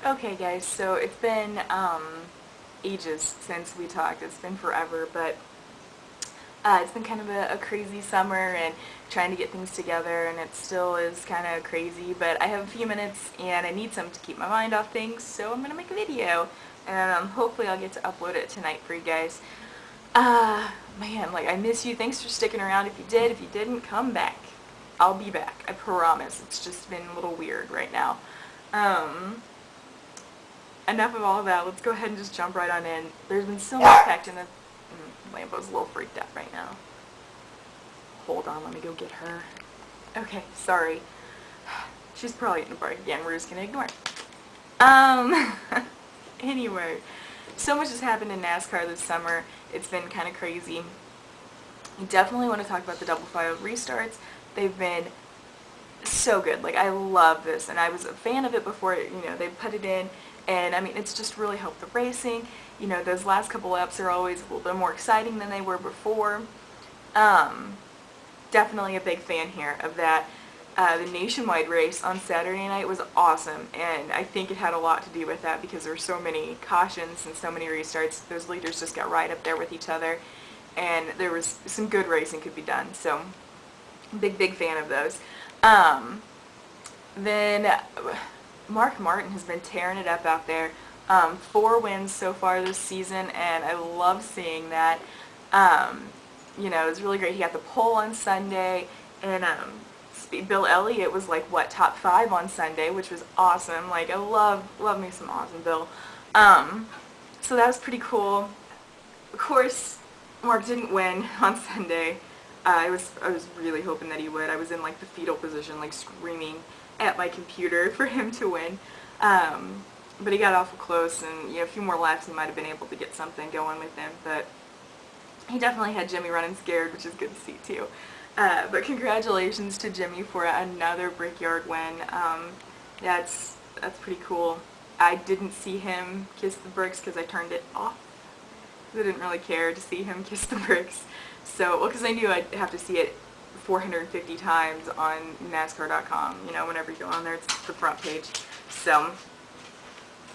Okay, guys, so it's been ages since we talked. It's been forever, but it's been kind of a crazy summer and trying to get things together, and it still is kind of crazy, but I have a few minutes and I need some to keep my mind off things, so I'm going to make a video, and hopefully I'll get to upload it tonight for you guys. Man, like, I miss you. Thanks for sticking around. If you did, if you didn't, come back. I'll be back. I promise. It's just been a little weird right now. Enough of all of that. Let's go ahead and just jump right on in. There's been so much packed in the... Lambo's a little freaked out right now. Hold on, let me go get her. Okay, sorry. She's probably in a break again. We're just gonna ignore it. Anyway, so much has happened in NASCAR this summer. It's been kind of crazy. I definitely want to talk about the double file restarts. They've been so good. Like, I love this, and I was a fan of it before, they put it in, and I mean, it's just really helped the racing. Those last couple laps are always a little bit more exciting than they were before. Definitely a big fan here of that. The nationwide race on Saturday night was awesome, and I think it had a lot to do with that because there were so many cautions and so many restarts. Those leaders just got right up there with each other, and there was some good racing could be done, so big fan of those. Then Mark Martin has been tearing it up out there. 4 wins so far this season, and I love seeing that. It was really great. He got the pole on Sunday, and Bill Elliott was like, top 5 on Sunday, which was awesome. Like, I love me some awesome Bill. So that was pretty cool. Of course, Mark didn't win on Sunday. I was really hoping that he would. I was in like the fetal position, like screaming at my computer for him to win. But he got awful close, and a few more laps he might have been able to get something going with him. But he definitely had Jimmy running scared, which is good to see too. But congratulations to Jimmy for another Brickyard win. That's pretty cool. I didn't see him kiss the bricks because I turned it off. I didn't really care to see him kiss the bricks. So, because I knew I'd have to see it 450 times on NASCAR.com. Whenever you go on there, it's the front page. So,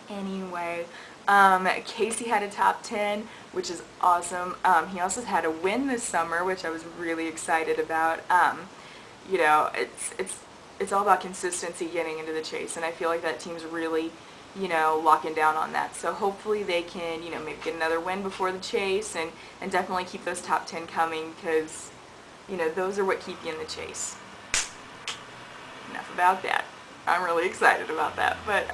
anyway, Casey had a top 10, which is awesome. He also had a win this summer, which I was really excited about. It's all about consistency getting into the chase, and I feel like that team's really, locking down on that. So hopefully they can, maybe get another win before the chase, and definitely keep those top 10 coming, because, those are what keep you in the chase. Enough about that. I'm really excited about that. But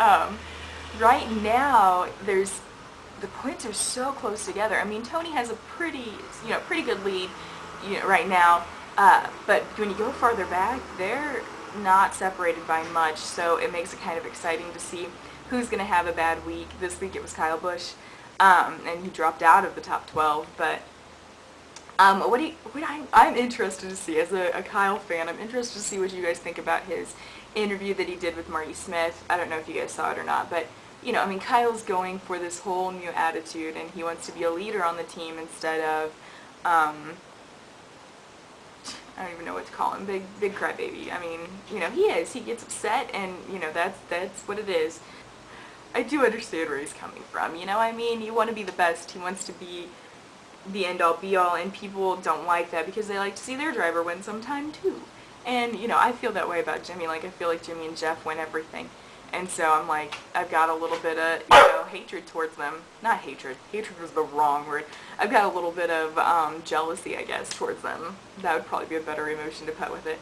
right now, the points are so close together. I mean, Tony has a pretty good lead, right now. But when you go farther back, they're not separated by much, so it makes it kind of exciting to see who's going to have a bad week. This week it was Kyle Busch, and he dropped out of the top 12, but I'm interested to see, as a Kyle fan, I'm interested to see what you guys think about his interview that he did with Marty Smith. I don't know if you guys saw it or not, but, Kyle's going for this whole new attitude, and he wants to be a leader on the team instead of, I don't even know what to call him, big crybaby. I mean, he is. He gets upset, and, that's what it is. I do understand where he's coming from, I mean, you want to be the best. He wants to be the end-all, be-all, and people don't like that because they like to see their driver win sometime, too. And, I feel that way about Jimmy. Like, I feel like Jimmy and Jeff win everything. And so I'm like, I've got a little bit of, hatred towards them. Not hatred. Hatred was the wrong word. I've got a little bit of jealousy, I guess, towards them. That would probably be a better emotion to put with it.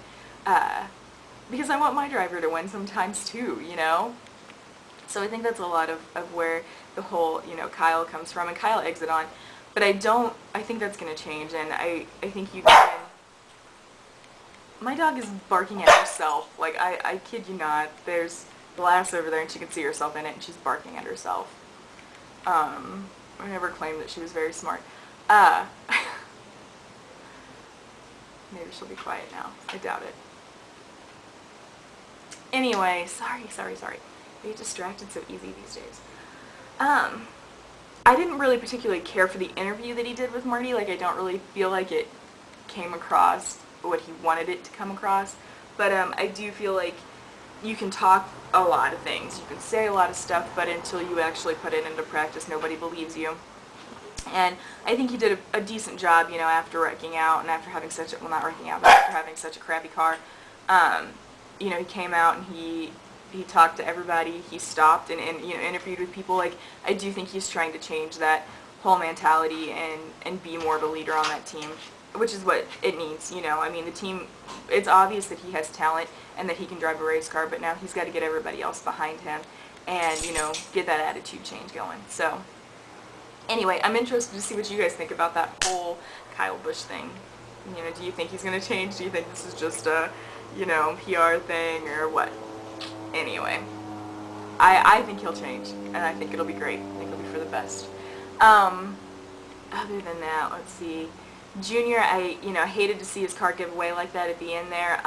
Because I want my driver to win sometimes, too, So I think that's a lot of where the whole, Kyle comes from. And Kyle eggs it on. But I think that's going to change. And I think you can... My dog is barking at herself. Like, I kid you not. There's glass over there and she can see herself in it, and she's barking at herself. I never claimed that she was very smart. Maybe she'll be quiet now. I doubt it. Anyway, sorry. I get distracted so easy these days. I didn't really particularly care for the interview that he did with Marty. Like, I don't really feel like it came across what he wanted it to come across. But I do feel like you can talk a lot of things, you can say a lot of stuff, but until you actually put it into practice, nobody believes you. And I think he did a decent job, you know, after wrecking out and after having such a, well, not wrecking out, but after having such a crappy car. Um, you know, he came out and he talked to everybody. He stopped and you know, interviewed with people. Like, I do think he's trying to change that whole mentality and be more of a leader on that team, which is what it needs, you know. I mean, the team, it's obvious that he has talent and that he can drive a race car, but now he's got to get everybody else behind him and, you know, get that attitude change going. So, anyway, I'm interested to see what you guys think about that whole Kyle Busch thing. You know, do you think he's going to change? Do you think this is just a, you know, PR thing or what? Anyway, I think he'll change, and I think it'll be great. I think it'll be for the best. Other than that, let's see. Junior, I, you know, hated to see his car give away like that at the end there.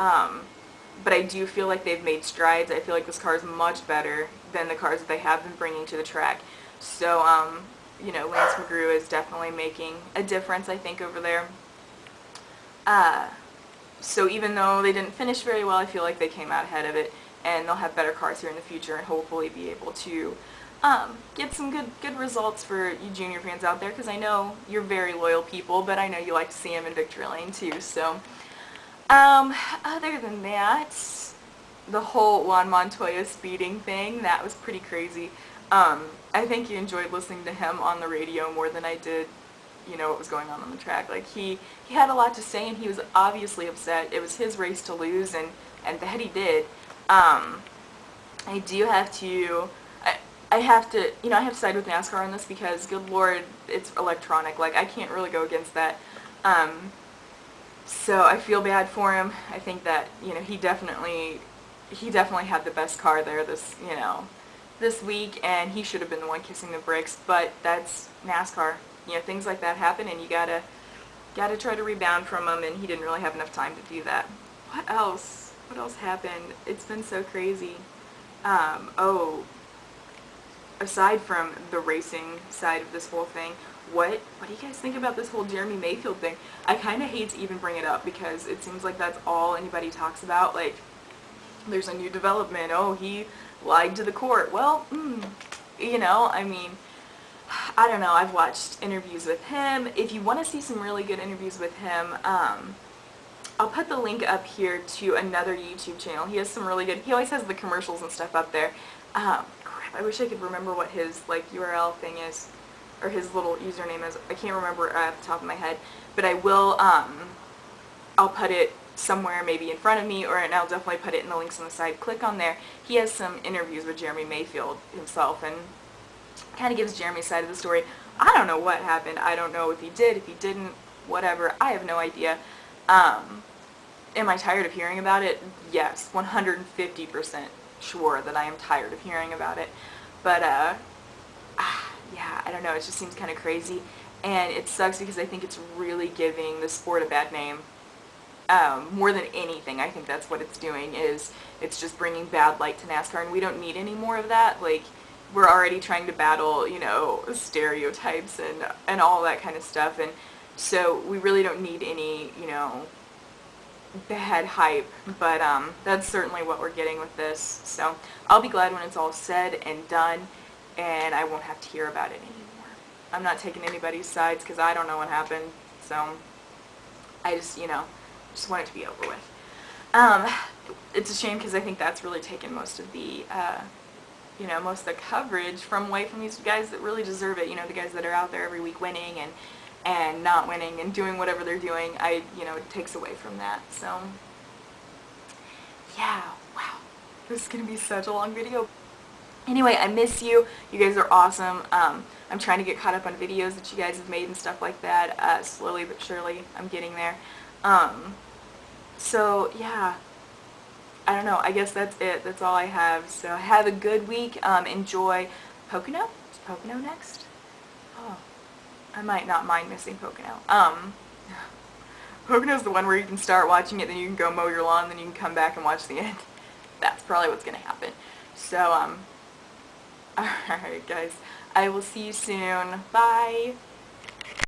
But I do feel like they've made strides. I feel like this car is much better than the cars that they have been bringing to the track. So, you know, Lance McGrew is definitely making a difference, I think, over there. So even though they didn't finish very well, I feel like they came out ahead of it, and they'll have better cars here in the future and hopefully be able to get some good results for you junior fans out there, because I know you're very loyal people, but I know you like to see them in victory lane too. So, other than that, the whole Juan Montoya speeding thing, that was pretty crazy. I think you enjoyed listening to him on the radio more than I did, you know, what was going on the track. Like, he had a lot to say, and he was obviously upset. It was his race to lose, and that he did. I do have to, I have to, you know, I have to side with NASCAR on this because, good Lord, it's electronic. Like, I can't really go against that. So I feel bad for him. I think that, you know, he definitely had the best car there this, you know, this week, and he should have been the one kissing the bricks, but that's NASCAR. You know, things like that happen, and you gotta try to rebound from them, and he didn't really have enough time to do that. What else? What else happened? It's been so crazy. Aside from the racing side of this whole thing, what do you guys think about this whole Jeremy Mayfield thing? I kind of hate to even bring it up because it seems like that's all anybody talks about. Like, there's a new development. Oh, he lied to the court. Well, you know, I mean, I don't know. I've watched interviews with him. If you want to see some really good interviews with him, I'll put the link up here to another YouTube channel. He has some really good, he always has the commercials and stuff up there. Crap, I wish I could remember what his, like, URL thing is, or his little username is. I can't remember it off the top of my head, but I will, I'll put it somewhere maybe in front of me, and I'll definitely put it in the links on the side. Click on there. He has some interviews with Jeremy Mayfield himself, and kind of gives Jeremy's side of the story. I don't know what happened. I don't know if he did, if he didn't, whatever. I have no idea. Am I tired of hearing about it? Yes, 150% sure that I am tired of hearing about it. But, yeah, I don't know. It just seems kind of crazy. And it sucks because I think it's really giving the sport a bad name. More than anything, I think that's what it's doing, is it's just bringing bad light to NASCAR, and we don't need any more of that. Like, we're already trying to battle, you know, stereotypes and all that kind of stuff, and so we really don't need any, you know, bad hype, but that's certainly what we're getting with this. So I'll be glad when it's all said and done, and I won't have to hear about it anymore. I'm not taking anybody's sides because I don't know what happened, so I just, you know, just want it to be over with. It's a shame because I think that's really taken most of the, you know, most of the coverage away from these guys that really deserve it. You know, the guys that are out there every week winning and not winning and doing whatever they're doing. You know, it takes away from that. So, yeah, wow. This is going to be such a long video. Anyway, I miss you. You guys are awesome. I'm trying to get caught up on videos that you guys have made and stuff like that. Slowly but surely, I'm getting there. So, yeah. I don't know. I guess that's it. That's all I have. So have a good week. Enjoy Pocono. Is Pocono next? Oh, I might not mind missing Pocono. Pocono's the one where you can start watching it, then you can go mow your lawn, then you can come back and watch the end. That's probably what's going to happen. So, alright guys. I will see you soon. Bye.